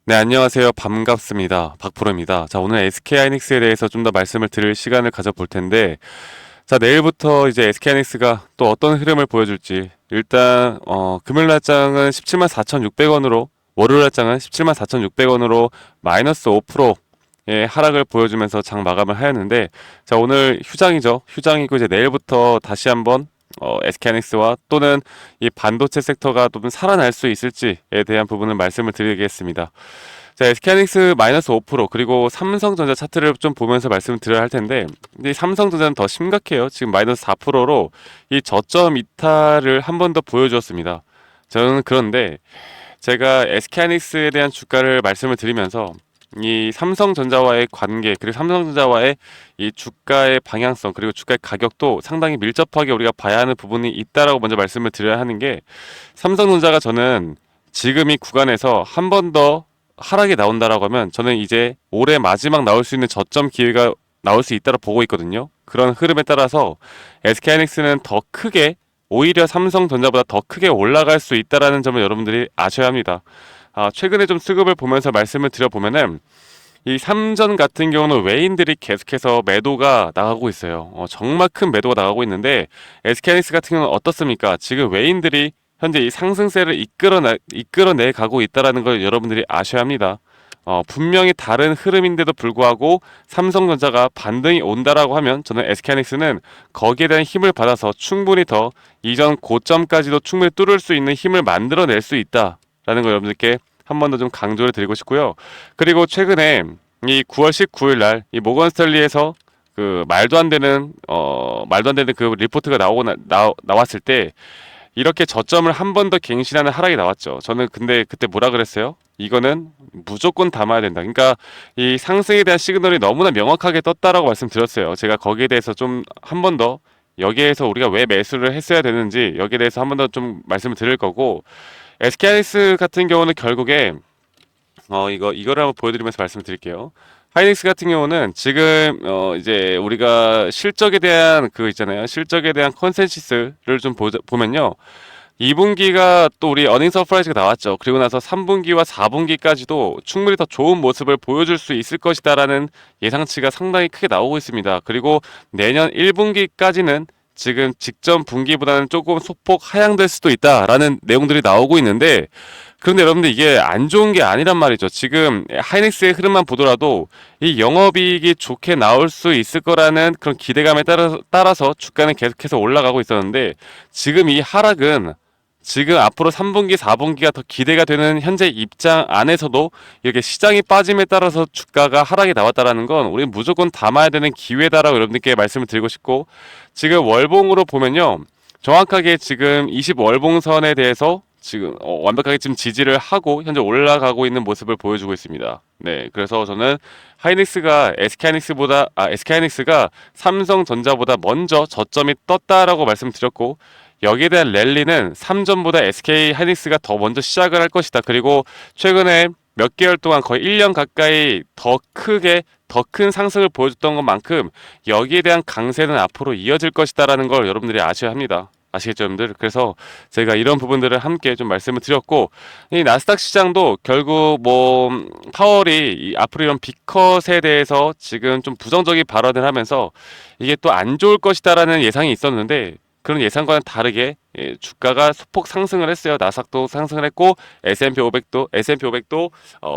네, 안녕하세요. 반갑습니다. 박프로입니다. 자, 오늘 SK하이닉스에 대해서 좀 더 말씀을 드릴 시간을 가져볼 텐데, 자, 내일부터 이제 SK하이닉스가 또 어떤 흐름을 보여줄지, 일단, 금요일 날장은 17만 4,600원으로, 월요일 날장은 17만 4,600원으로 마이너스 5%의 하락을 보여주면서 장 마감을 하였는데, 자, 오늘 휴장이죠. 휴장이고, 이제 내일부터 다시 한번 SK하이닉스와 또는 이 반도체 섹터가 좀 살아날 수 있을지에 대한 부분을 말씀을 드리겠습니다. 자, SK하이닉스 마이너스 5% 그리고 삼성전자 차트를 좀 보면서 말씀을 드려야 할 텐데, 이 삼성전자는 더 심각해요. 지금 마이너스 4%로 이 저점 이탈을 한 번 더 보여주었습니다. 저는 그런데 제가 SK하이닉스에 대한 주가를 말씀을 드리면서 이 삼성전자와의 관계 그리고 삼성전자와의 이 주가의 방향성 그리고 주가의 가격도 상당히 밀접하게 우리가 봐야 하는 부분이 있다라고 먼저 말씀을 드려야 하는 게, 삼성전자가 저는 지금 이 구간에서 한 번 더 하락이 나온다라고 하면 저는 이제 올해 마지막 나올 수 있는 저점 기회가 나올 수 있다고 보고 있거든요. 그런 흐름에 따라서 SK하이닉스는 더 크게, 오히려 삼성전자보다 더 크게 올라갈 수 있다라는 점을 여러분들이 아셔야 합니다. 최근에 좀 수급을 보면서 말씀을 드려보면은 이 삼전 같은 경우는 외인들이 계속해서 매도가 나가고 있어요. 정말 큰 매도가 나가고 있는데 SK하이닉스 같은 경우는 어떻습니까? 지금 외인들이 현재 이 상승세를 이끌어내 가고 있다는 걸 여러분들이 아셔야 합니다. 분명히 다른 흐름인데도 불구하고 삼성전자가 반등이 온다라고 하면 저는 SK하이닉스는 거기에 대한 힘을 받아서 충분히 더 이전 고점까지도 충분히 뚫을 수 있는 힘을 만들어낼 수 있다라는 걸 여러분들께 한 번 더 좀 강조를 드리고 싶고요. 그리고 최근에 이 9월 19일 날 이 모건 스탠리에서 그 말도 안 되는 그 리포트가 나왔을 때 이렇게 저점을 한 번 더 갱신하는 하락이 나왔죠. 저는 근데 그때 뭐라 그랬어요? 이거는 무조건 담아야 된다. 그러니까 이 상승에 대한 시그널이 너무나 명확하게 떴다라고 말씀드렸어요. 제가 거기에 대해서 좀 한 번 더, 여기에서 우리가 왜 매수를 했어야 되는지 여기에 대해서 한 번 더 좀 말씀을 드릴 거고, SK하이닉스 같은 경우는 결국에 이거를 한번 보여드리면서 말씀을 드릴게요. 하이닉스 같은 경우는 지금 이제 우리가 실적에 대한 그 있잖아요. 실적에 대한 컨센시스를 좀 보면요. 2분기가 또 우리 어닝 서프라이즈가 나왔죠. 그리고 나서 3분기와 4분기까지도 충분히 더 좋은 모습을 보여줄 수 있을 것이다라는 예상치가 상당히 크게 나오고 있습니다. 그리고 내년 1분기까지는 지금 직전 분기보다는 조금 소폭 하향될 수도 있다라는 내용들이 나오고 있는데, 그런데 여러분들 이게 안 좋은 게 아니란 말이죠. 지금 하이닉스의 흐름만 보더라도 이 영업이익이 좋게 나올 수 있을 거라는 그런 기대감에 따라서 주가는 계속해서 올라가고 있었는데, 지금 이 하락은 지금 앞으로 3분기, 4분기가 더 기대가 되는 현재 입장 안에서도 이렇게 시장이 빠짐에 따라서 주가가 하락이 나왔다라는 건 우리는 무조건 담아야 되는 기회다라고 여러분들께 말씀을 드리고 싶고, 지금 월봉으로 보면요. 정확하게 지금 20월봉선에 대해서 지금 완벽하게 지금 지지를 하고 현재 올라가고 있는 모습을 보여주고 있습니다. 네, 그래서 저는 SK하이닉스가 삼성전자보다 먼저 저점이 떴다라고 말씀드렸고, 여기에 대한 랠리는 3전보다 SK하이닉스가 더 먼저 시작을 할 것이다. 그리고 최근에 몇 개월 동안 거의 1년 가까이 더 큰 상승을 보여줬던 것만큼 여기에 대한 강세는 앞으로 이어질 것이다라는 걸 여러분들이 아셔야 합니다. 아시겠죠, 여러분들? 그래서 제가 이런 부분들을 함께 좀 말씀을 드렸고, 이 나스닥 시장도 결국 파월이 앞으로 이런 빅컷에 대해서 지금 좀 부정적인 발언을 하면서 이게 또 안 좋을 것이다라는 예상이 있었는데, 그런 예상과는 다르게 주가가 소폭 상승을 했어요. 나스닥도 상승을 했고 S&P 500도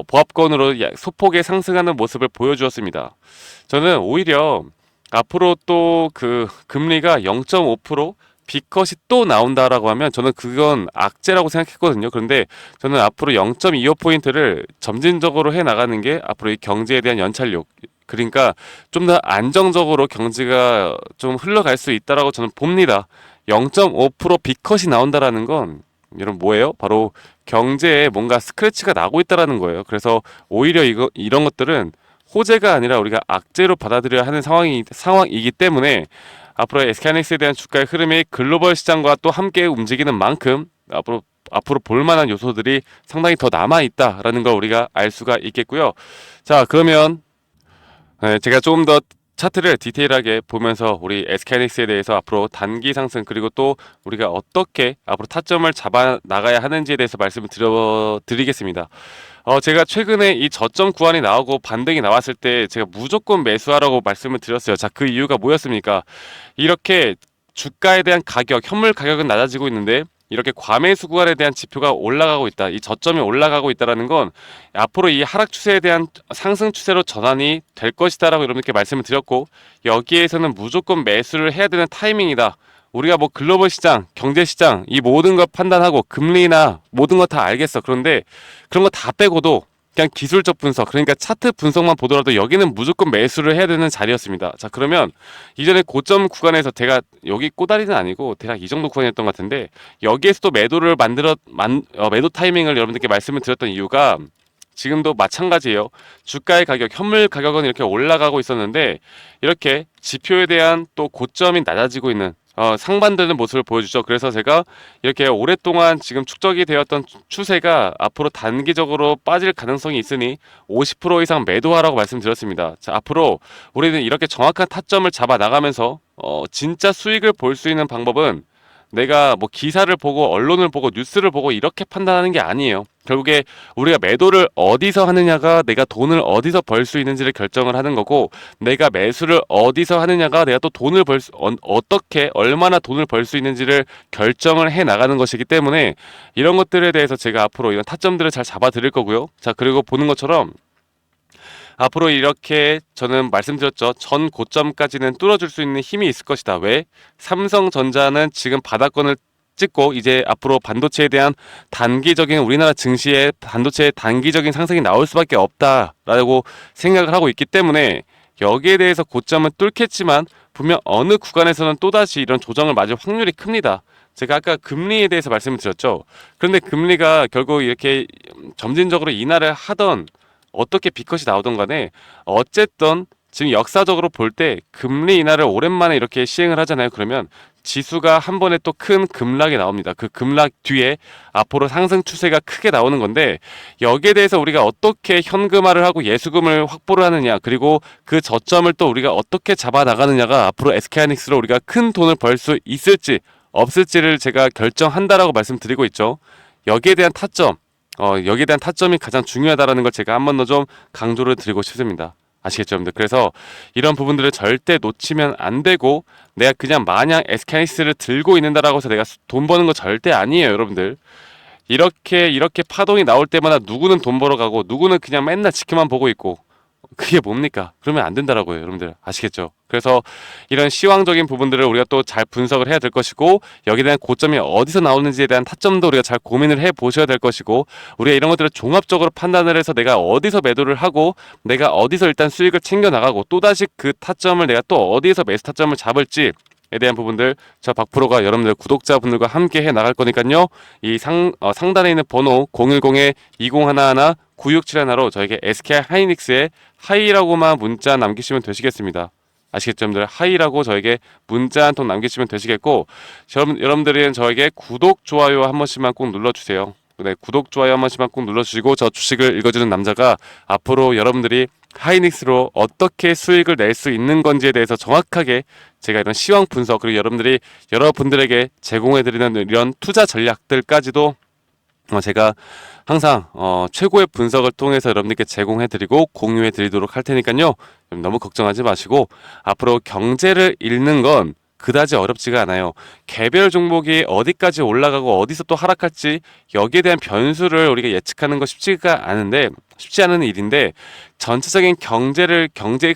보합권으로 소폭의 상승하는 모습을 보여주었습니다. 저는 오히려 앞으로 또 그 금리가 0.5% B컷이 또 나온다라고 하면 저는 그건 악재라고 생각했거든요. 그런데 저는 앞으로 0.25포인트를 점진적으로 해 나가는 게 앞으로 이 경제에 대한 연착륙, 그러니까 좀 더 안정적으로 경제가 좀 흘러갈 수 있다라고 저는 봅니다. 0.5% B컷이 나온다라는 건 여러분 뭐예요? 바로 경제에 뭔가 스크래치가 나고 있다라는 거예요. 그래서 오히려 이런 것들은 호재가 아니라 우리가 악재로 받아들여야 하는 상황이기 때문에 앞으로 SK하이닉스에 대한 주가의 흐름이 글로벌 시장과 또 함께 움직이는 만큼 앞으로 볼만한 요소들이 상당히 더 남아 있다라는 걸 우리가 알 수가 있겠고요. 자, 그러면 제가 조금 더 차트를 디테일하게 보면서 우리 SK하이닉스에 대해서 앞으로 단기 상승 그리고 또 우리가 어떻게 앞으로 타점을 잡아 나가야 하는지에 대해서 말씀을 드리겠습니다. 제가 최근에 이 저점 구간이 나오고 반등이 나왔을 때 제가 무조건 매수하라고 말씀을 드렸어요. 자, 그 이유가 뭐였습니까? 이렇게 주가에 대한 가격, 현물 가격은 낮아지고 있는데 이렇게 과매수 구간에 대한 지표가 올라가고 있다. 이 저점이 올라가고 있다라는 건 앞으로 이 하락 추세에 대한 상승 추세로 전환이 될 것이다라고 여러분께 말씀을 드렸고, 여기에서는 무조건 매수를 해야 되는 타이밍이다. 우리가 뭐 글로벌 시장, 경제 시장 이 모든 걸 판단하고 금리나 모든 거 다 알겠어. 그런데 그런 거 다 빼고도 그냥 기술적 분석, 그러니까 차트 분석만 보더라도 여기는 무조건 매수를 해야 되는 자리였습니다. 자, 그러면 이전에 고점 구간에서 제가 여기 꼬다리는 아니고 대략 이 정도 구간이었던 것 같은데, 여기에서도 매도를 매도 타이밍을 여러분들께 말씀을 드렸던 이유가 지금도 마찬가지예요. 주가의 가격, 현물 가격은 이렇게 올라가고 있었는데 이렇게 지표에 대한 또 고점이 낮아지고 있는 상반되는 모습을 보여주죠. 그래서 제가 이렇게 오랫동안 지금 축적이 되었던 추세가 앞으로 단기적으로 빠질 가능성이 있으니 50% 이상 매도하라고 말씀드렸습니다. 자, 앞으로 우리는 이렇게 정확한 타점을 잡아 나가면서 진짜 수익을 볼 수 있는 방법은 내가 뭐 기사를 보고 언론을 보고 뉴스를 보고 이렇게 판단하는 게 아니에요. 결국에 우리가 매도를 어디서 하느냐가 내가 돈을 어디서 벌 수 있는지를 결정을 하는 거고, 내가 매수를 어디서 하느냐가 내가 또 돈을 어떻게 얼마나 돈을 벌 수 있는지를 결정을 해 나가는 것이기 때문에 이런 것들에 대해서 제가 앞으로 이런 타점들을 잘 잡아 드릴 거고요. 자, 그리고 보는 것처럼 앞으로 이렇게 저는 말씀드렸죠. 전 고점까지는 뚫어줄 수 있는 힘이 있을 것이다. 왜? 삼성전자는 지금 바닥권을 찍고 이제 앞으로 반도체에 대한 단기적인 우리나라 증시의 반도체의 단기적인 상승이 나올 수밖에 없다라고 생각을 하고 있기 때문에 여기에 대해서 고점은 뚫겠지만 분명 어느 구간에서는 또다시 이런 조정을 맞을 확률이 큽니다. 제가 아까 금리에 대해서 말씀을 드렸죠. 그런데 금리가 결국 이렇게 점진적으로 인하를 하던 어떻게 비컷이 나오던 간에 어쨌든 지금 역사적으로 볼 때 금리 인하를 오랜만에 이렇게 시행을 하잖아요. 그러면 지수가 한 번에 또 큰 급락이 나옵니다. 그 급락 뒤에 앞으로 상승 추세가 크게 나오는 건데, 여기에 대해서 우리가 어떻게 현금화를 하고 예수금을 확보를 하느냐, 그리고 그 저점을 또 우리가 어떻게 잡아 나가느냐가 앞으로 SK하이닉스로 우리가 큰 돈을 벌 수 있을지 없을지를 제가 결정한다라고 말씀드리고 있죠. 여기에 대한 타점, 여기에 대한 타점이 가장 중요하다라는 걸 제가 한 번 더 좀 강조를 드리고 싶습니다. 아시겠죠, 여러분들? 그래서 이런 부분들을 절대 놓치면 안 되고, 내가 그냥 마냥 SK하이닉스를 들고 있는다라고 해서 내가 돈 버는 거 절대 아니에요, 여러분들. 이렇게 파동이 나올 때마다 누구는 돈 벌어가고 누구는 그냥 맨날 지켜만 보고 있고, 그게 뭡니까? 그러면 안 된다라고요, 여러분들. 아시겠죠? 그래서 이런 시황적인 부분들을 우리가 또 잘 분석을 해야 될 것이고, 여기에 대한 고점이 어디서 나오는지에 대한 타점도 우리가 잘 고민을 해 보셔야 될 것이고, 우리가 이런 것들을 종합적으로 판단을 해서 내가 어디서 매도를 하고 내가 어디서 일단 수익을 챙겨 나가고 또다시 그 타점을 내가 또 어디에서 매수 타점을 잡을지 에 대한 부분들 저 박프로가 여러분들 구독자분들과 함께 해 나갈 거니까요. 이 상단에 있는 번호 010-2011-9671로 저에게 SK 하이닉스의 하이라고만 문자 남기시면 되시겠습니다. 아시겠죠, 여러분들? 하이라고 저에게 문자 한 통 남기시면 되시겠고, 여러분들은 저에게 구독, 좋아요 한 번씩만 꼭 눌러주세요. 네, 구독, 좋아요 한 번씩만 꼭 눌러주시고, 저 주식을 읽어주는 남자가 앞으로 여러분들이 하이닉스로 어떻게 수익을 낼 수 있는 건지에 대해서 정확하게 제가 이런 시황 분석, 그리고 여러분들에게 제공해드리는 이런 투자 전략들까지도 제가 항상 최고의 분석을 통해서 여러분들께 제공해드리고 공유해드리도록 할 테니까요. 너무 걱정하지 마시고, 앞으로 경제를 읽는 건 그다지 어렵지가 않아요. 개별 종목이 어디까지 올라가고 어디서 또 하락할지 여기에 대한 변수를 우리가 예측하는 거 쉽지 않은 일인데, 전체적인 경제의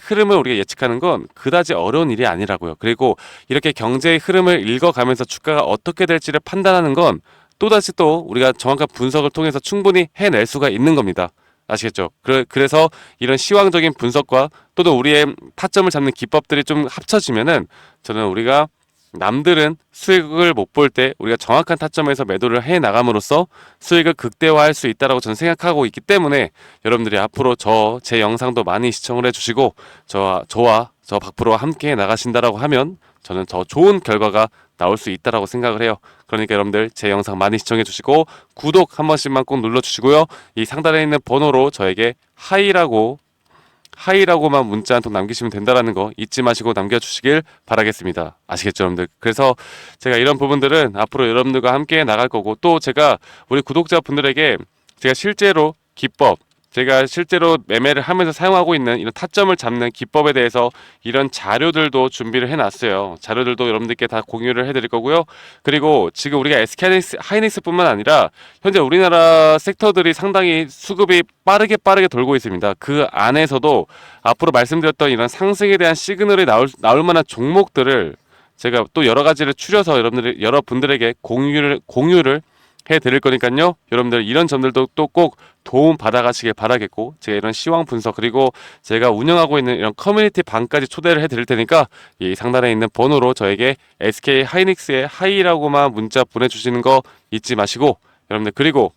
흐름을 우리가 예측하는 건 그다지 어려운 일이 아니라고요. 그리고 이렇게 경제의 흐름을 읽어가면서 주가가 어떻게 될지를 판단하는 건 또다시 또 우리가 정확한 분석을 통해서 충분히 해낼 수가 있는 겁니다. 아시겠죠? 그래서 이런 시황적인 분석과 또는 우리의 타점을 잡는 기법들이 좀 합쳐지면은, 저는 우리가 남들은 수익을 못 볼 때 우리가 정확한 타점에서 매도를 해 나감으로써 수익을 극대화할 수 있다라고 저는 생각하고 있기 때문에, 여러분들이 앞으로 제 영상도 많이 시청을 해주시고 저와 박프로와 함께 해 나가신다라고 하면 저는 더 좋은 결과가 나올 수 있다라고 생각을 해요. 그러니까 여러분들 제 영상 많이 시청해 주시고 구독 한 번씩만 꼭 눌러 주시고요. 이 상단에 있는 번호로 저에게 하이라고만 문자 한 통 남기시면 된다라는 거 잊지 마시고 남겨주시길 바라겠습니다. 아시겠죠, 여러분들? 그래서 제가 이런 부분들은 앞으로 여러분들과 함께 나갈 거고, 또 제가 우리 구독자분들에게 제가 실제로 기법, 제가 실제로 매매를 하면서 사용하고 있는 이런 타점을 잡는 기법에 대해서 이런 자료들도 준비를 해놨어요. 자료들도 여러분들께 다 공유를 해드릴 거고요. 그리고 지금 우리가 SK하이닉스뿐만 아니라 현재 우리나라 섹터들이 상당히 수급이 빠르게 돌고 있습니다. 그 안에서도 앞으로 말씀드렸던 이런 상승에 대한 시그널이 나올 만한 종목들을 제가 또 여러 가지를 추려서 여러분들에게 공유를 해 드릴 거니까요. 여러분들 이런 점들도 또 꼭 도움 받아가시길 바라겠고, 제가 이런 시황 분석 그리고 제가 운영하고 있는 이런 커뮤니티 방까지 초대를 해 드릴 테니까 이 상단에 있는 번호로 저에게 SK 하이닉스의 하이라고만 문자 보내주시는 거 잊지 마시고, 여러분들 그리고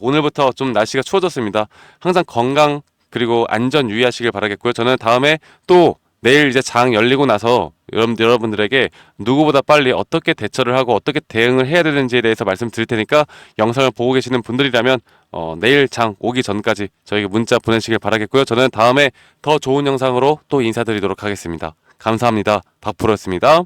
오늘부터 좀 날씨가 추워졌습니다. 항상 건강 그리고 안전 유의하시길 바라겠고요. 저는 다음에 또 내일 이제 장 열리고 나서 여러분들에게 누구보다 빨리 어떻게 대처를 하고 어떻게 대응을 해야 되는지에 대해서 말씀드릴 테니까 영상을 보고 계시는 분들이라면 내일 장 오기 전까지 저에게 문자 보내시길 바라겠고요. 저는 다음에 더 좋은 영상으로 또 인사드리도록 하겠습니다. 감사합니다. 박프로였습니다.